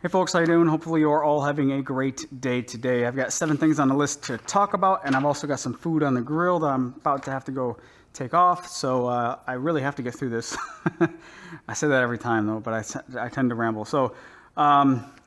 Hey folks, how you doing? Hopefully you're all having a great day today. I've got 7 things on the list to talk about, and I've also got some food on the grill that I'm about to have to go take off, so I really have to get through this. I say that every time though, but I tend to ramble. So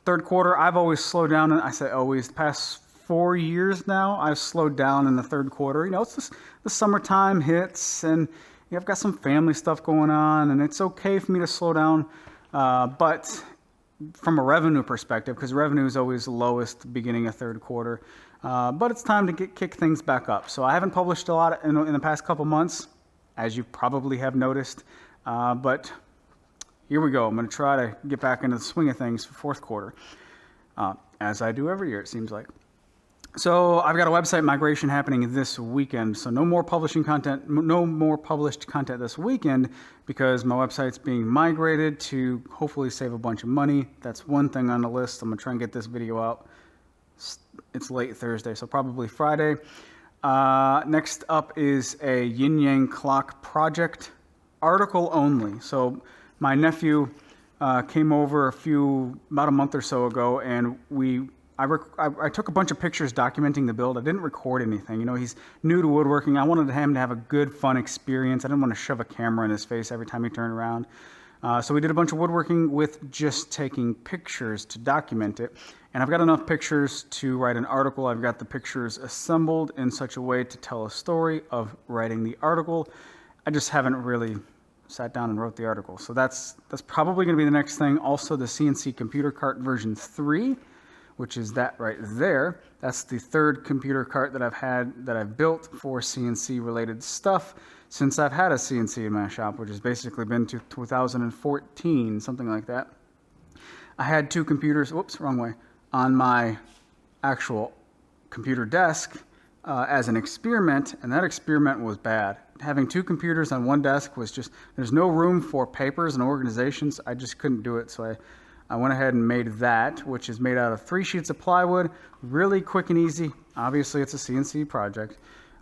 third quarter, I've always slowed down, and I say always, the past 4 years now, I've slowed down in the third quarter. You know, it's just the summertime hits, and I've got some family stuff going on, and it's okay for me to slow down, but from a revenue perspective, because revenue is always lowest beginning of third quarter, but it's time to kick things back up. So I haven't published a lot in the past couple months, as you probably have noticed, but here we go. I'm going to try to get back into the swing of things for fourth quarter, as I do every year, it seems like. So I've got a website migration happening this weekend. So no more published content this weekend because my website's being migrated to hopefully save a bunch of money. That's one thing on the list. I'm gonna try and get this video out. It's late Thursday, so probably Friday. Next up is a yin yang clock project, article only. So my nephew came over about a month or so ago, and I took a bunch of pictures documenting the build. I didn't record anything. You know, he's new to woodworking. I wanted him to have a good, fun experience. I didn't want to shove a camera in his face every time he turned around. So we did a bunch of woodworking with just taking pictures to document it. And I've got enough pictures to write an article. I've got the pictures assembled in such a way to tell a story of writing the article. I just haven't really sat down and wrote the article. So that's probably going to be the next thing. Also, the CNC computer cart version 3. Which is that right there. That's the third computer cart that I've built for CNC related stuff since I've had a CNC in my shop, which has basically been to 2014, something like that. I had 2 computers, whoops, wrong way, on my actual computer desk as an experiment, and that experiment was bad. Having 2 computers on one desk was just, there's no room for papers and organizations. I just couldn't do it, so I went ahead and made that, which is made out of 3 sheets of plywood, really quick and easy. Obviously, it's a CNC project,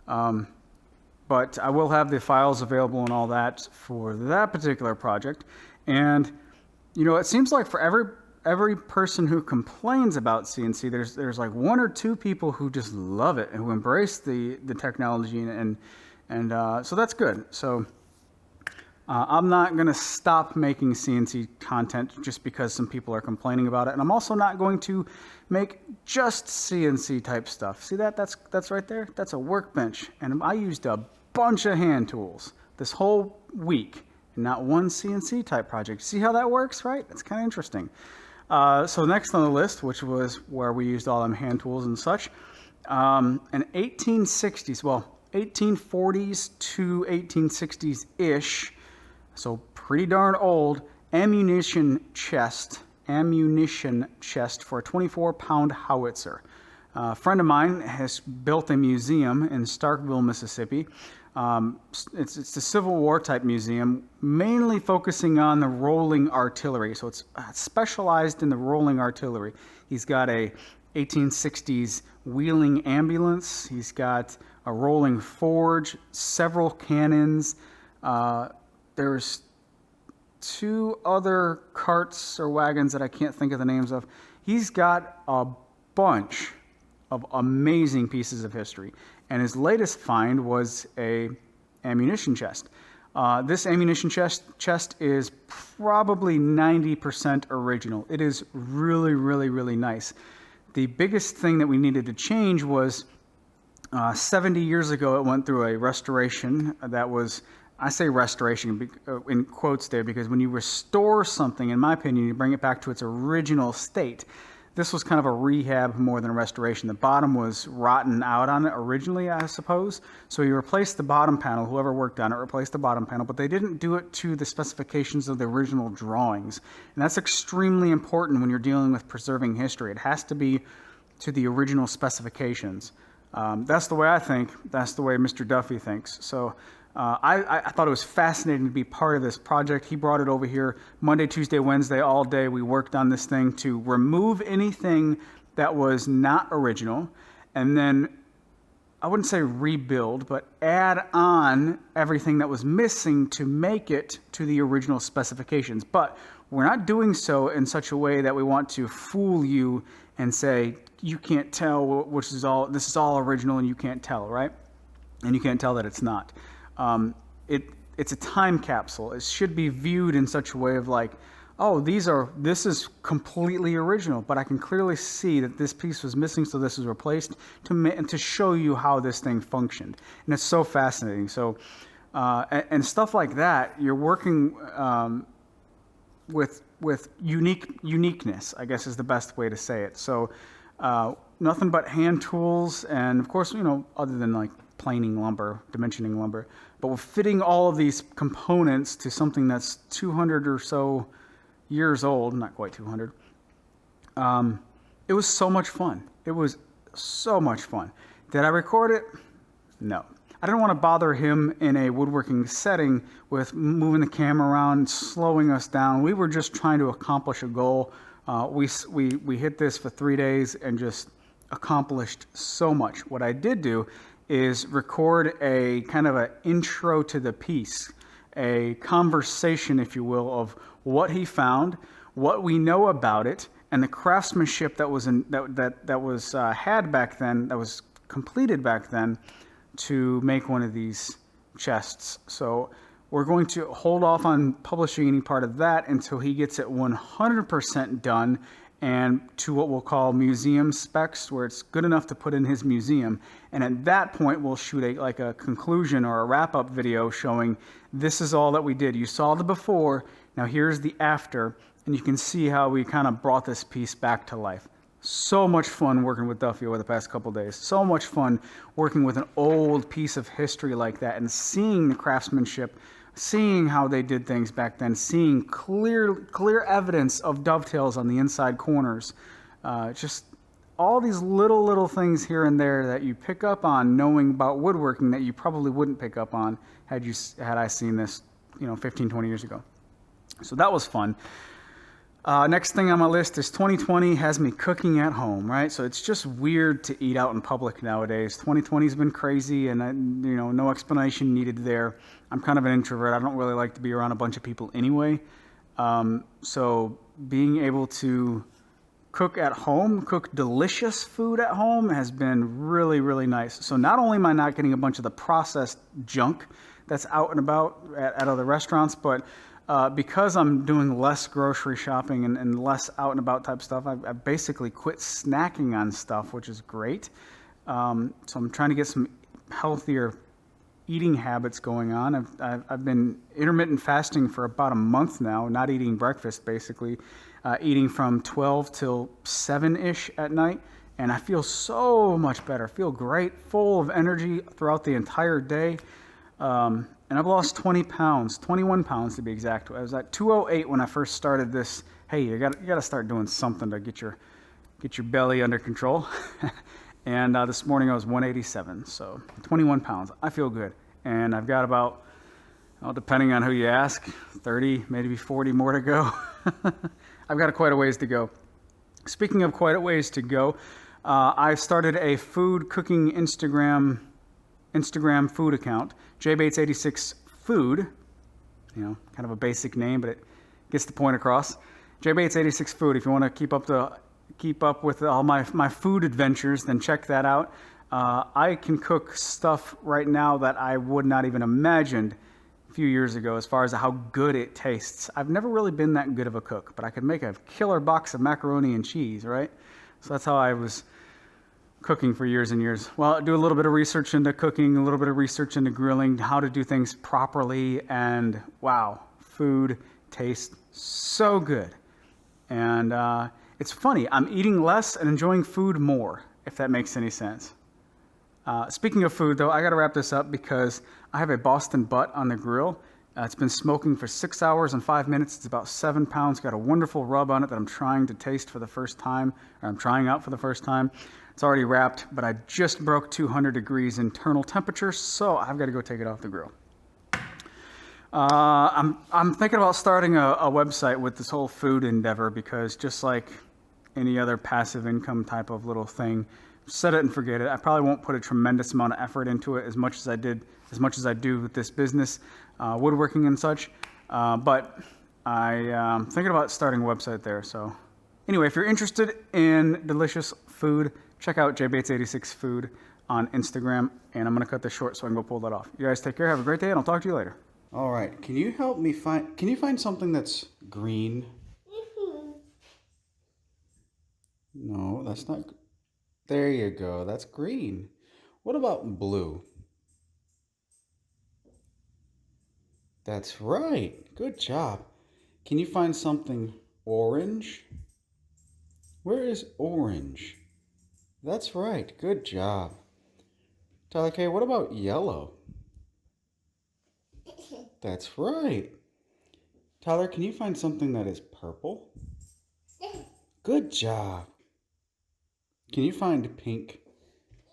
but I will have the files available and all that for that particular project. And, you know, it seems like for every person who complains about CNC, there's like 1 or 2 people who just love it and who embrace the technology, and so that's good. So I'm not going to stop making CNC content just because some people are complaining about it. And I'm also not going to make just CNC type stuff. See that? That's right there. That's a workbench. And I used a bunch of hand tools this whole week and not one CNC type project. See how that works, right? It's kind of interesting. So next on the list, which was where we used all them hand tools and such, an 1860s, well, 1840s to 1860s-ish, so pretty darn old, ammunition chest for a 24-pound howitzer. A friend of mine has built a museum in Starkville, Mississippi. It's a Civil War type museum, mainly focusing on the rolling artillery. So it's specialized in the rolling artillery. He's got a 1860s wheeling ambulance. He's got a rolling forge, several cannons. There's 2 other carts or wagons that I can't think of the names of. He's got a bunch of amazing pieces of history. And his latest find was a ammunition chest. This ammunition chest is probably 90% original. It is really, really, really nice. The biggest thing that we needed to change was 70 years ago it went through a restoration that was, I say restoration in quotes there because when you restore something, in my opinion, you bring it back to its original state. This was kind of a rehab more than a restoration. The bottom was rotten out on it originally, I suppose. So you replaced the bottom panel, whoever worked on it replaced the bottom panel, but they didn't do it to the specifications of the original drawings. And that's extremely important when you're dealing with preserving history. It has to be to the original specifications. That's the way I think. That's the way Mr. Duffy thinks. So I thought it was fascinating to be part of this project. He brought it over here Monday, Tuesday, Wednesday, all day. We worked on this thing to remove anything that was not original, and then I wouldn't say rebuild, but add on everything that was missing to make it to the original specifications. But we're not doing so in such a way that we want to fool you and say, you can't tell this is all original and you can't tell, right? And you can't tell that it's not. It's a time capsule. It should be viewed in such a way of like, oh, this is completely original, but I can clearly see that this piece was missing, so this is replaced to show you how this thing functioned. And it's so fascinating. So, and stuff like that, you're working with uniqueness, I guess is the best way to say it. So, nothing but hand tools, and of course, other than like planing lumber, dimensioning lumber, but we're fitting all of these components to something that's 200 or so years old, not quite 200. It was so much fun. It was so much fun. Did I record it? No. I didn't want to bother him in a woodworking setting with moving the camera around, slowing us down. We were just trying to accomplish a goal. We hit this for 3 days and just accomplished so much. What I did do is record a kind of an intro to the piece, a conversation, if you will, of what he found, what we know about it, and the craftsmanship that was had back then, that was completed back then, to make one of these chests. So we're going to hold off on publishing any part of that until he gets it 100% done and to what we'll call museum specs, where it's good enough to put in his museum. And at that point, we'll shoot a conclusion or a wrap-up video showing this is all that we did. You saw the before, now here's the after, and you can see how we kind of brought this piece back to life. So much fun working with Duffy over the past couple of days. So much fun working with an old piece of history like that and seeing the craftsmanship, seeing how they did things back then, seeing clear evidence of dovetails on the inside corners. Just all these little things here and there that you pick up on knowing about woodworking that you probably wouldn't pick up on had I seen this 15, 20 years ago. So that was fun. Next thing on my list is 2020 has me cooking at home, right? So it's just weird to eat out in public nowadays. 2020 has been crazy, and no explanation needed there. I'm kind of an introvert. I don't really like to be around a bunch of people anyway. So being able to cook at home, cook delicious food at home has been really, really nice. So not only am I not getting a bunch of the processed junk that's out and about at other restaurants, but because I'm doing less grocery shopping and less out and about type stuff, I basically quit snacking on stuff, which is great. So I'm trying to get some healthier eating habits going on. I've been intermittent fasting for about a month now, not eating breakfast basically, eating from 12 till 7-ish at night, and I feel so much better. I feel great, full of energy throughout the entire day. And I've lost 20 pounds, 21 pounds to be exact. I was at 208 when I first started this. Hey, you got to start doing something to get your belly under control. And this morning I was 187, so 21 pounds. I feel good. And I've got about, depending on who you ask, 30, maybe 40 more to go. I've got quite a ways to go. Speaking of quite a ways to go, I've started a food cooking Instagram food account, jaybates86 food, kind of a basic name, but it gets the point across. jaybates86 food. If you want to keep up with all my food adventures, then check that out. I can cook stuff right now that I would not even imagined a few years ago as far as how good it tastes. I've never really been that good of a cook, but I could make a killer box of macaroni and cheese, right? So that's how I was cooking for years and years. Well, I do a little bit of research into cooking, a little bit of research into grilling, how to do things properly, and wow, food tastes so good. And it's funny, I'm eating less and enjoying food more, if that makes any sense. Speaking of food, though, I got to wrap this up because I have a Boston butt on the grill. It's been smoking for 6 hours and 5 minutes. It's about 7 pounds. Got a wonderful rub on it that I'm trying to taste for the first time, or I'm trying out for the first time. It's already wrapped, but I just broke 200 degrees internal temperature, so I've got to go take it off the grill. I'm thinking about starting a website with this whole food endeavor because just like any other passive income type of little thing, set it and forget it. I probably won't put a tremendous amount of effort into it as much as I do with this business, woodworking and such. But I'm thinking about starting a website there. So anyway, if you're interested in delicious food, check out jaybates86 food on Instagram. And I'm going to cut this short so I can go pull that off. You guys take care. Have a great day, and I'll talk to you later. All right. Can you help me find... Can you find something that's green? No, that's not... There you go. That's green. What about blue? That's right. Good job. Can you find something orange? Where is orange? That's right. Good job. Tyler K., what about yellow? That's right. Tyler, can you find something that is purple? Good job. Can you find pink?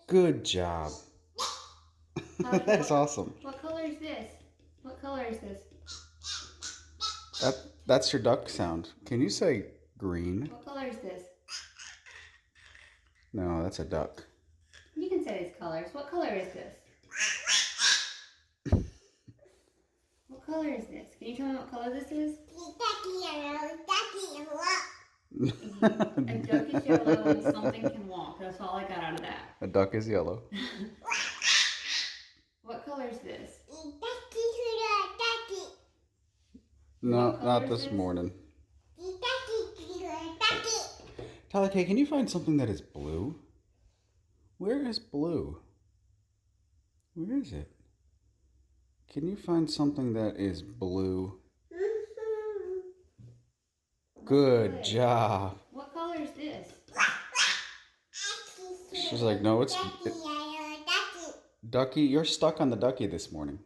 Good job. That's awesome. What color is this? What color is this? That's your duck sound. Can you say green? What color is this? No, that's a duck. You can say these colors. What color is this? What color is this? Can you tell me what color this is? A duck is yellow and something can walk. That's all I got out of that. A duck is yellow. What color is this? No, not this morning. Tyler K., can you find something that is blue? Where is blue? Where is it? Can you find something that is blue? Good job. What color is this? She's like, no, it's... Ducky, you're stuck on the ducky this morning.